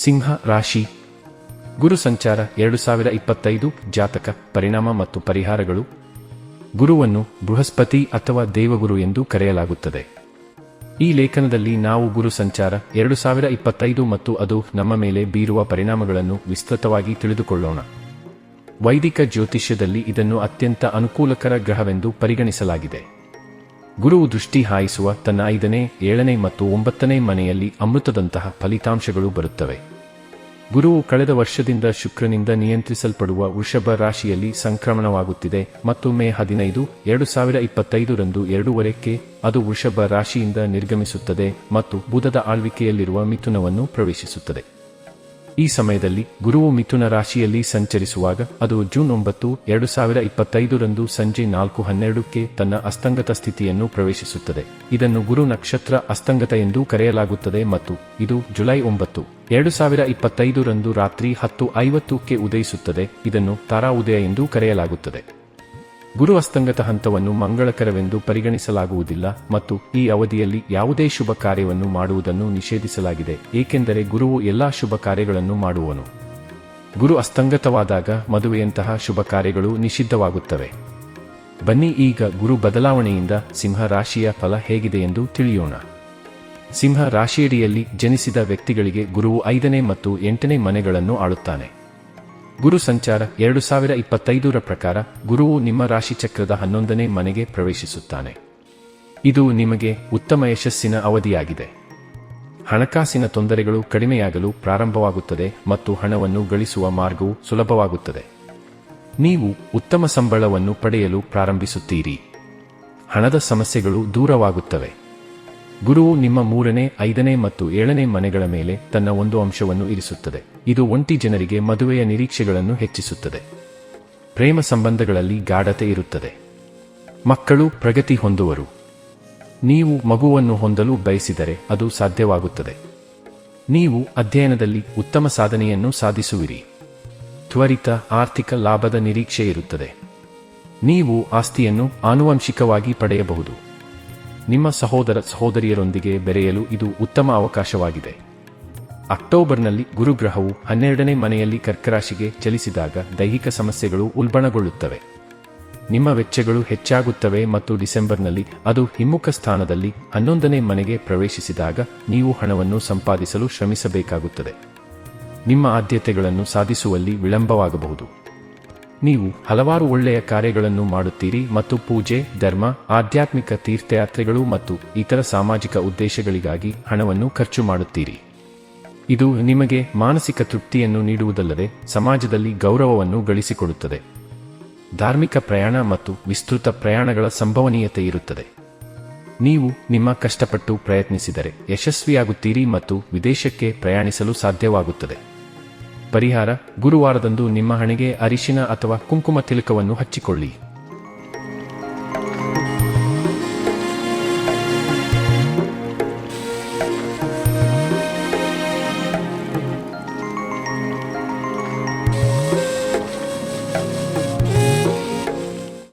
ಸಿಂಹ ರಾಶಿ. ಗುರು ಸಂಚಾರ 2025 ಜಾತಕ ಪರಿಣಾಮ ಮತ್ತು ಪರಿಹಾರಗಳು. ಗುರುವನ್ನು ಬೃಹಸ್ಪತಿ ಅಥವಾ ದೇವಗುರು ಎಂದು ಕರೆಯಲಾಗುತ್ತದೆ. ಈ ಲೇಖನದಲ್ಲಿ ನಾವು ಗುರು ಸಂಚಾರ 2025 ಮತ್ತು ಅದು ನಮ್ಮ ಮೇಲೆ ಬೀರುವ ಪರಿಣಾಮಗಳನ್ನು ವಿಸ್ತೃತವಾಗಿ ತಿಳಿದುಕೊಳ್ಳೋಣ. ವೈದಿಕ ಜ್ಯೋತಿಷ್ಯದಲ್ಲಿ ಇದನ್ನು ಅತ್ಯಂತ ಅನುಕೂಲಕರ ಗ್ರಹವೆಂದು ಪರಿಗಣಿಸಲಾಗಿದೆ. ಗುರುವು ದೃಷ್ಟಿ ಹಾಯಿಸುವ ತನ್ನ 5ನೇ, 7ನೇ ಮತ್ತು 9ನೇ ಮನೆಯಲ್ಲಿ ಅಮೃತದಂತಹ ಫಲಿತಾಂಶಗಳು ಬರುತ್ತವೆ. ಗುರುವು ಕಳೆದ ವರ್ಷದಿಂದ ಶುಕ್ರನಿಂದ ನಿಯಂತ್ರಿಸಲ್ಪಡುವ ವೃಷಭ ರಾಶಿಯಲ್ಲಿ ಸಂಕ್ರಮಣವಾಗುತ್ತಿದೆ ಮತ್ತು ಮೇ 15, 2025 ರಂದು 2:15 ಅದು ವೃಷಭ ರಾಶಿಯಿಂದ ನಿರ್ಗಮಿಸುತ್ತದೆ ಮತ್ತು ಬುಧದ ಆಳ್ವಿಕೆಯಲ್ಲಿರುವ ಮಿಥುನವನ್ನು ಪ್ರವೇಶಿಸುತ್ತದೆ. ಈ ಸಮಯದಲ್ಲಿ ಗುರುವು ಮಿಥುನ ರಾಶಿಯಲ್ಲಿ ಸಂಚರಿಸುವಾಗ ಅದು ಜೂನ್ 9, 2025 ರಂದು ಸಂಜೆ 4:12 ತನ್ನ ಅಸ್ತಂಗತ ಸ್ಥಿತಿಯನ್ನು ಪ್ರವೇಶಿಸುತ್ತದೆ. ಇದನ್ನು ಗುರು ನಕ್ಷತ್ರ ಅಸ್ತಂಗತ ಎಂದು ಕರೆಯಲಾಗುತ್ತದೆ ಮತ್ತು ಇದು ಜುಲೈ 9, 2025 ರಂದು ರಾತ್ರಿ 10:50 ಉದಯಿಸುತ್ತದೆ. ಇದನ್ನು ತಾರಾ ಉದಯ ಎಂದು ಕರೆಯಲಾಗುತ್ತದೆ. ಗುರು ಅಸ್ತಂಗತ ಹಂತವನ್ನು ಮಂಗಳಕರವೆಂದು ಪರಿಗಣಿಸಲಾಗುವುದಿಲ್ಲ ಮತ್ತು ಈ ಅವಧಿಯಲ್ಲಿ ಯಾವುದೇ ಶುಭ ಕಾರ್ಯವನ್ನು ಮಾಡುವುದನ್ನು ನಿಷೇಧಿಸಲಾಗಿದೆ, ಏಕೆಂದರೆ ಗುರುವು ಎಲ್ಲಾ ಶುಭ ಕಾರ್ಯಗಳನ್ನು ಮಾಡುವನು. ಗುರು ಅಸ್ತಂಗತವಾದಾಗ ಮದುವೆಯಂತಹ ಶುಭ ಕಾರ್ಯಗಳು ನಿಷಿದ್ಧವಾಗುತ್ತವೆ. ಬನ್ನಿ ಈಗ ಗುರು ಬದಲಾವಣೆಯಿಂದ ಸಿಂಹ ರಾಶಿಯ ಫಲ ಹೇಗಿದೆ ಎಂದು ತಿಳಿಯೋಣ. ಸಿಂಹ ರಾಶಿಯಡಿಯಲ್ಲಿ ಜನಿಸಿದ ವ್ಯಕ್ತಿಗಳಿಗೆ ಗುರುವು 5ನೇ ಮತ್ತು 8ನೇ ಮನೆಗಳನ್ನು ಆಳುತ್ತಾನೆ. ಗುರು ಸಂಚಾರ 2025 ಪ್ರಕಾರ ಗುರುವು ನಿಮ್ಮ ರಾಶಿಚಕ್ರದ 11ನೇ ಮನೆಗೆ ಪ್ರವೇಶಿಸುತ್ತಾನೆ. ಇದು ನಿಮಗೆ ಉತ್ತಮ ಯಶಸ್ಸಿನ ಅವಧಿಯಾಗಿದೆ. ಹಣಕಾಸಿನ ತೊಂದರೆಗಳು ಕಡಿಮೆಯಾಗಲು ಪ್ರಾರಂಭವಾಗುತ್ತದೆ ಮತ್ತು ಹಣವನ್ನು ಗಳಿಸುವ ಮಾರ್ಗವು ಸುಲಭವಾಗುತ್ತದೆ. ನೀವು ಉತ್ತಮ ಸಂಬಳವನ್ನು ಪಡೆಯಲು ಪ್ರಾರಂಭಿಸುತ್ತೀರಿ. ಹಣದ ಸಮಸ್ಯೆಗಳು ದೂರವಾಗುತ್ತವೆ. ಗುರುವು ನಿಮ್ಮ 3ನೇ, 5ನೇ ಮತ್ತು 7ನೇ ಮನೆಗಳ ಮೇಲೆ ತನ್ನ ಒಂದು ಅಂಶವನ್ನು ಇರಿಸುತ್ತದೆ. ಇದು ಒಂಟಿ ಜನರಿಗೆ ಮದುವೆಯ ನಿರೀಕ್ಷೆಗಳನ್ನು ಹೆಚ್ಚಿಸುತ್ತದೆ. ಪ್ರೇಮ ಸಂಬಂಧಗಳಲ್ಲಿ ಗಾಢತೆ ಇರುತ್ತದೆ. ಮಕ್ಕಳು ಪ್ರಗತಿ ಹೊಂದುವರು. ನೀವು ಮಗುವನ್ನು ಹೊಂದಲು ಬಯಸಿದರೆ ಅದು ಸಾಧ್ಯವಾಗುತ್ತದೆ. ನೀವು ಅಧ್ಯಯನದಲ್ಲಿ ಉತ್ತಮ ಸಾಧನೆಯನ್ನು ಸಾಧಿಸುವಿರಿ. ತ್ವರಿತ ಆರ್ಥಿಕ ಲಾಭದ ನಿರೀಕ್ಷೆ ಇರುತ್ತದೆ. ನೀವು ಆಸ್ತಿಯನ್ನು ಆನುವಂಶಿಕವಾಗಿ ಪಡೆಯಬಹುದು. ನಿಮ್ಮ ಸಹೋದರ ಸಹೋದರಿಯರೊಂದಿಗೆ ಬೆರೆಯಲು ಇದು ಉತ್ತಮ ಅವಕಾಶವಾಗಿದೆ. ಅಕ್ಟೋಬರ್ನಲ್ಲಿ ಗುರುಗ್ರಹವು 12ನೇ ಮನೆಯಲ್ಲಿ ಕರ್ಕರಾಶಿಗೆ ಚಲಿಸಿದಾಗ ದೈಹಿಕ ಸಮಸ್ಯೆಗಳು ಉಲ್ಬಣಗೊಳ್ಳುತ್ತವೆ. ನಿಮ್ಮ ವೆಚ್ಚಗಳು ಹೆಚ್ಚಾಗುತ್ತವೆ ಮತ್ತು ಡಿಸೆಂಬರ್ನಲ್ಲಿ ಅದು ಹಿಮ್ಮುಖ ಸ್ಥಾನದಲ್ಲಿ 11ನೇ ಮನೆಗೆ ಪ್ರವೇಶಿಸಿದಾಗ ನೀವು ಹಣವನ್ನು ಸಂಪಾದಿಸಲು ಶ್ರಮಿಸಬೇಕಾಗುತ್ತದೆ. ನಿಮ್ಮ ಆದ್ಯತೆಗಳನ್ನು ಸಾಧಿಸುವಲ್ಲಿ ವಿಳಂಬವಾಗಬಹುದು. ನೀವು ಹಲವಾರು ಒಳ್ಳೆಯ ಕಾರ್ಯಗಳನ್ನು ಮಾಡುತ್ತೀರಿ ಮತ್ತು ಪೂಜೆ, ಧರ್ಮ, ಆಧ್ಯಾತ್ಮಿಕ ತೀರ್ಥಯಾತ್ರೆಗಳು ಮತ್ತು ಇತರ ಸಾಮಾಜಿಕ ಉದ್ದೇಶಗಳಿಗಾಗಿ ಹಣವನ್ನು ಖರ್ಚು ಮಾಡುತ್ತೀರಿ. ಇದು ನಿಮಗೆ ಮಾನಸಿಕ ತೃಪ್ತಿಯನ್ನು ನೀಡುವುದಲ್ಲದೆ ಸಮಾಜದಲ್ಲಿ ಗೌರವವನ್ನು ಗಳಿಸಿಕೊಡುತ್ತದೆ. ಧಾರ್ಮಿಕ ಪ್ರಯಾಣ ಮತ್ತು ವಿಸ್ತೃತ ಪ್ರಯಾಣಗಳ ಸಂಭವನೀಯತೆ ಇರುತ್ತದೆ. ನೀವು ನಿಮ್ಮ ಕಷ್ಟಪಟ್ಟು ಪ್ರಯತ್ನಿಸಿದರೆ ಯಶಸ್ವಿಯಾಗುತ್ತೀರಿ ಮತ್ತು ವಿದೇಶಕ್ಕೆ ಪ್ರಯಾಣಿಸಲು ಸಾಧ್ಯವಾಗುತ್ತದೆ. ಪರಿಹಾರ: ಗುರುವಾರದಂದು ನಿಮ್ಮ ಹಣೆಗೆ ಅರಿಶಿನ ಅಥವಾ ಕುಂಕುಮ ತಿಲಕವನ್ನು ಹಚ್ಚಿಕೊಳ್ಳಿ.